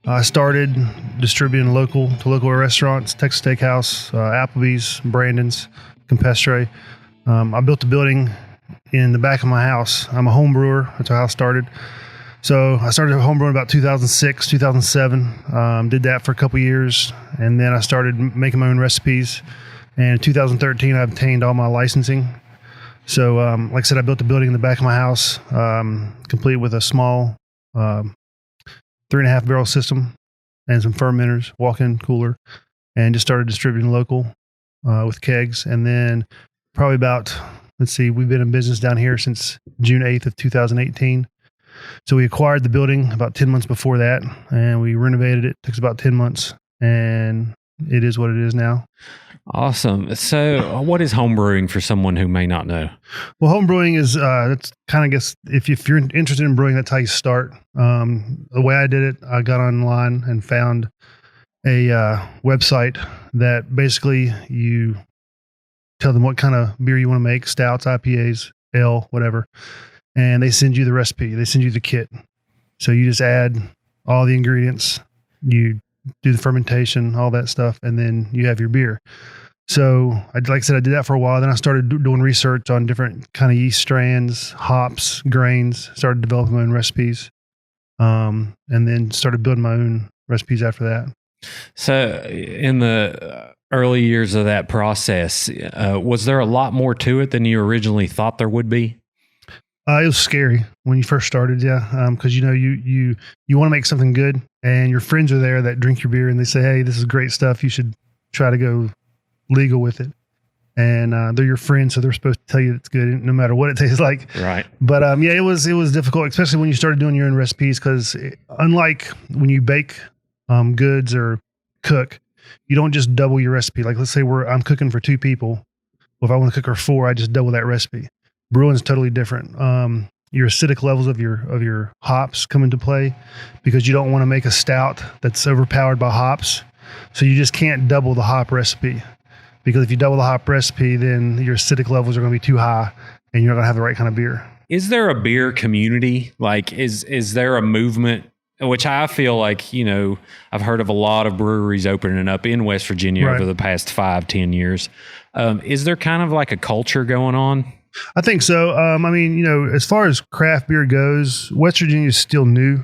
I started distributing local restaurants, Texas Steakhouse, Applebee's, Brandon's, Campestre. I built a building in the back of my house. I'm a home brewer. That's how I started. So I started home brewing about 2006, 2007. Did that for a couple years, and then I started making my own recipes. And in 2013, I obtained all my licensing. So, like I said, I built a building in the back of my house, complete with a small 3.5 barrel system and some fermenters, walk-in cooler, and just started distributing local with kegs. And then probably about, we've been in business down here since June 8th of 2018. So we acquired the building about 10 months before that, and we renovated it. It took us about 10 months, and it is what it is now. Awesome. So what is homebrewing for someone who may not know? Well, homebrewing is, that's kind of, guess, if you're interested in brewing, that's how you start. The way I did it, I got online and found a website that basically you tell them what kind of beer you want to make, stouts, IPAs, ale, whatever. And they send you the recipe. They send you the kit. So you just add all the ingredients, you do the fermentation, all that stuff, and then you have your beer. So, like I said, I did that for a while. Then I started doing research on different kind of yeast strands, hops, grains, started developing my own recipes, and then started building my own recipes after that. So in the early years of that process, was there a lot more to it than you originally thought there would be? It was scary when you first started, yeah, because you want to make something good, and your friends are there that drink your beer, and they say, "Hey, this is great stuff. You should try to go legal with it." And they're your friends, so they're supposed to tell you it's good, no matter what it tastes like. Right. But yeah, it was difficult, especially when you started doing your own recipes, because unlike when you bake goods or cook, you don't just double your recipe. Like, let's say I'm cooking for 2 people. Well, if I want to cook for 4, I just double that recipe. Brewing is totally different. Your acidic levels of your hops come into play, because you don't want to make a stout that's overpowered by hops. So you just can't double the hop recipe, because if you double the hop recipe, then your acidic levels are going to be too high, and you're not going to have the right kind of beer. Is there a beer community? Like, is there a movement? Which I feel like, I've heard of a lot of breweries opening up in West Virginia over the past 5-10 years. Is there kind of like a culture going on? I think so. As far as craft beer goes, West Virginia is still new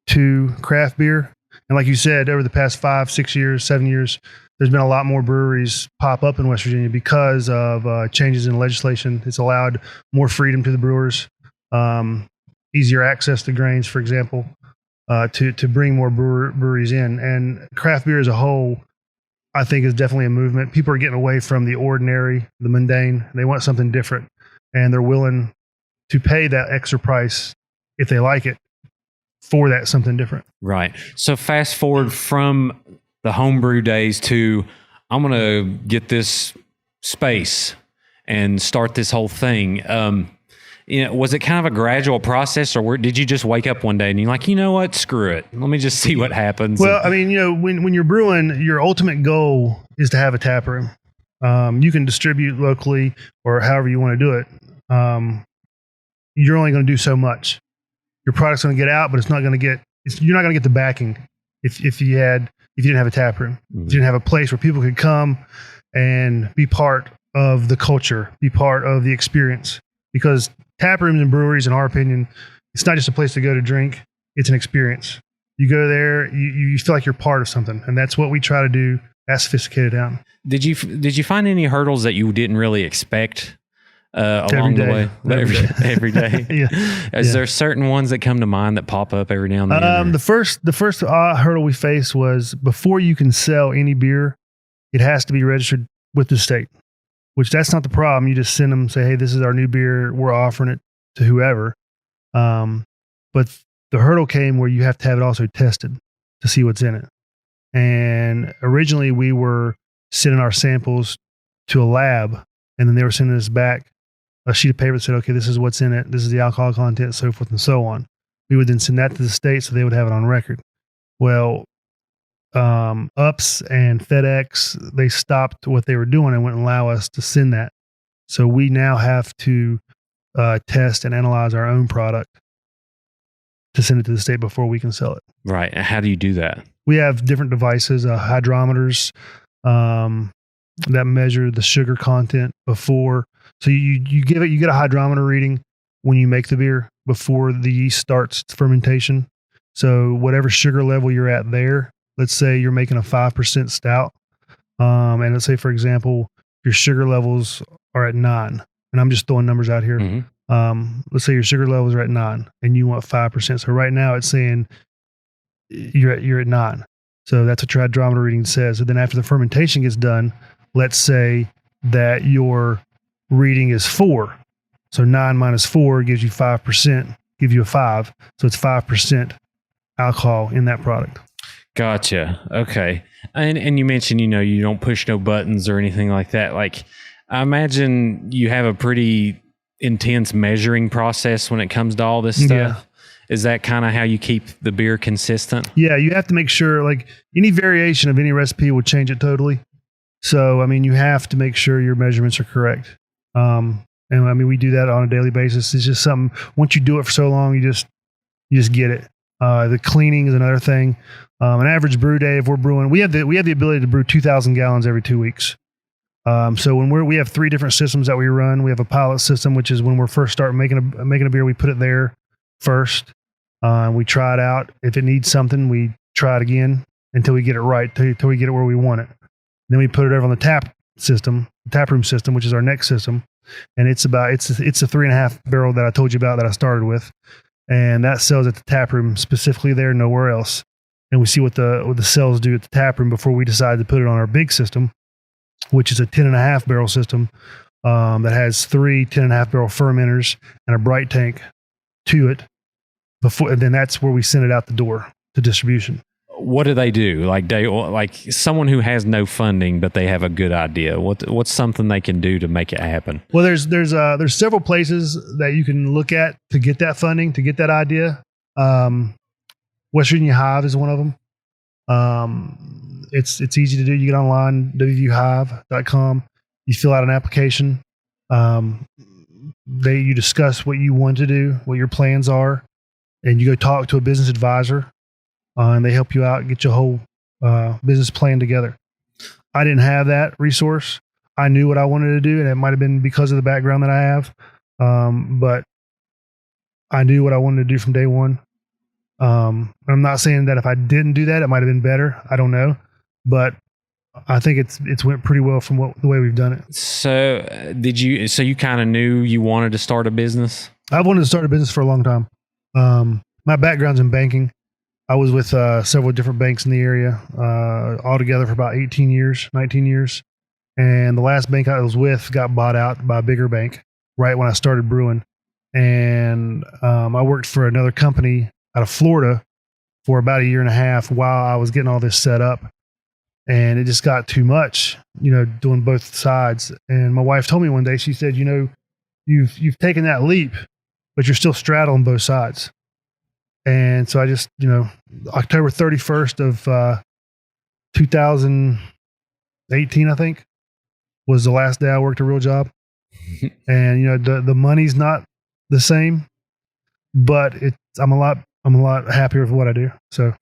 to craft beer. And like you said, over the past 5, 6 years, 7 years, there's been a lot more breweries pop up in West Virginia because of changes in legislation. It's allowed more freedom to the brewers, easier access to grains, for example, to bring more breweries in. And craft beer as a whole, I think, is definitely a movement. People are getting away from the ordinary, the mundane. They want something different, and they're willing to pay that extra price if they like it for that something different. Right. So fast forward from the homebrew days to, I'm going to get this space and start this whole thing. Was it kind of a gradual process, or did you just wake up one day and you're like, you know what, screw it, let me just see what happens? Well, when you're brewing, your ultimate goal is to have a tap room. You can distribute locally or however you want to do it. You're only going to do so much. Your product's going to get out, but you're not going to get the backing if you didn't have a tap room. Mm-hmm. If you didn't have a place where people could come and be part of the culture, be part of the experience. Because tap rooms and breweries, in our opinion, it's not just a place to go to drink, it's an experience. You go there, you feel like you're part of something, and that's what we try to do at Sophisticated Hound. Did you find any hurdles that you didn't really expect along the way? Every day. Yeah. Is there certain ones that come to mind that pop up every now and then? The first hurdle we faced was, before you can sell any beer, it has to be registered with the state. Which, that's not the problem. You just send them, say, hey, this is our new beer. We're offering it to whoever. But the hurdle came where you have to have it also tested to see what's in it. And originally we were sending our samples to a lab, and then they were sending us back a sheet of paper that said, okay, this is what's in it. This is the alcohol content, so forth and so on. We would then send that to the state so they would have it on record. Well, UPS and FedEx, they stopped what they were doing and wouldn't allow us to send that. So we now have to test and analyze our own product to send it to the state before we can sell it. Right. And how do you do that? We have different devices, hydrometers, that measure the sugar content before. So you get a hydrometer reading when you make the beer before the yeast starts fermentation. So whatever sugar level you're at there, let's say you're making a 5% stout. And let's say, for example, your sugar levels are at 9, and I'm just throwing numbers out here. Mm-hmm. Let's say your sugar levels are at 9 and you want 5%. So right now it's saying you're at 9. So that's what your hydrometer reading says. So then after the fermentation gets done, let's say that your reading is 4. So 9 minus 4 gives you 5%, gives you a 5. So it's 5% alcohol in that product. Gotcha. Okay. And you mentioned, you don't push no buttons or anything like that. Like, I imagine you have a pretty intense measuring process when it comes to all this stuff. Yeah. Is that kind of how you keep the beer consistent? Yeah, you have to make sure, like, any variation of any recipe will change it totally. So, I mean, you have to make sure your measurements are correct. And I mean, we do that on a daily basis. It's just something, once you do it for so long, you just get it. The cleaning is another thing. An average brew day, if we're brewing, we have the ability to brew 2,000 gallons every 2 weeks. So when we have 3 different systems that we run. We have a pilot system, which is when we're first starting making a beer, we put it there first. We try it out. If it needs something, we try it again until we get it right, until we get it where we want it. Then we put it over on the taproom system, which is our next system. And it's a 3.5 barrel that I told you about that I started with. And that sells at the taproom specifically there, nowhere else. And we see what the cells do at the taproom before we decide to put it on our big system, which is a 10.5 barrel system that has 3 10.5 barrel fermenters and a bright tank to it. And then that's where we send it out the door to distribution. What do they do? Like someone who has no funding, but they have a good idea. What's something they can do to make it happen? Well, there's several places that you can look at to get that funding, to get that idea. West Virginia Hive is one of them. It's easy to do. You get online, wvuhive.com. You fill out an application. You discuss what you want to do, what your plans are, and you go talk to a business advisor. And they help you out, get your whole business plan together. I didn't have that resource. I knew what I wanted to do, and it might have been because of the background that I have. But I knew what I wanted to do from day one. I'm not saying that if I didn't do that, it might have been better. I don't know. But I think it's went pretty well from the way we've done it. So you kind of knew you wanted to start a business? I've wanted to start a business for a long time. My background's in banking. I was with several different banks in the area, altogether for about 19 years. And the last bank I was with got bought out by a bigger bank right when I started brewing. And I worked for another company out of Florida for about 1.5 years while I was getting all this set up. And it just got too much, doing both sides. And my wife told me one day, she said, you've taken that leap, but you're still straddling both sides. And so I just, October 31st of 2018, I think, was the last day I worked a real job. And, the money's not the same, but I'm a lot happier with what I do. So